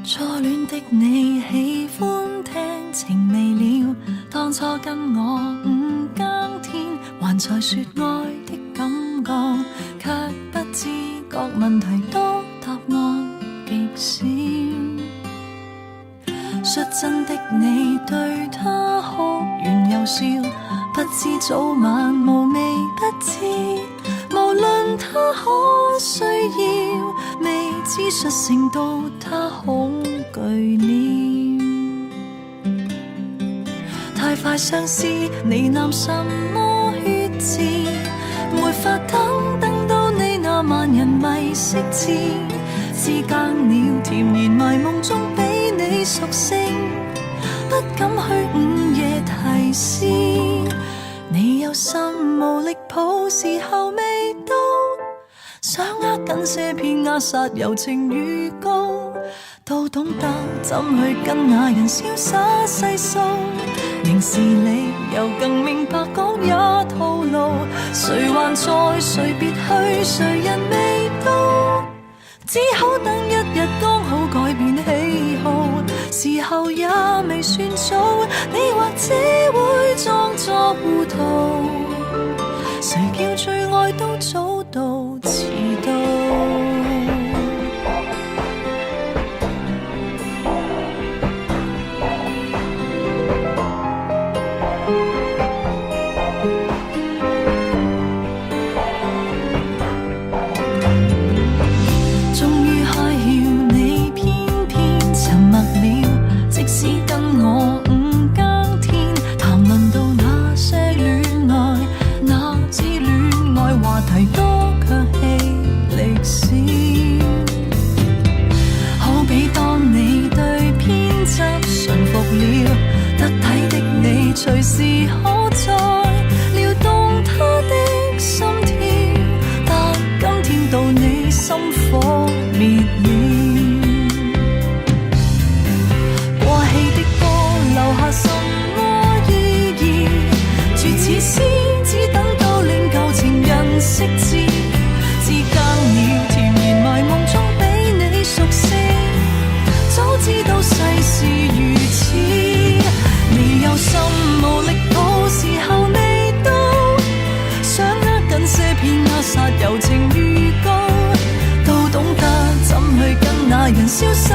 初戀的你喜歡聽情未了，當初跟我五更天，還在說愛的感覺，卻不知覺問題多，答案極少。率真的你對他哭完又笑，不知早晚無味不知，無論他可需要，未知述成到他恐懼了。太快相思，你喃什麼血字，沒法等到你那萬人迷識字，知更了甜言迷夢中比你熟悉，不敢去午夜提示，你有心無力抱，時候未到，想握緊些片壓殺柔情預告，都懂得怎去跟那人瀟灑細數，凝視你又更明白講也徒勞，誰還在誰別去，誰人未到，只好等一日剛好改變喜好，時候也未算早，你或者會裝作糊塗，誰叫最愛都早到遲到。隨時可再撩動他的心跳，但今天到你心火滅了，過氣的歌留下什麼意義，絕似詩只等到令舊情人識字，知更了甜言迷夢中比你熟悉，早知道世事如此，你有心無力抱，時候未到，想握緊些片壓殺柔情預告，都懂得怎去跟那人瀟灑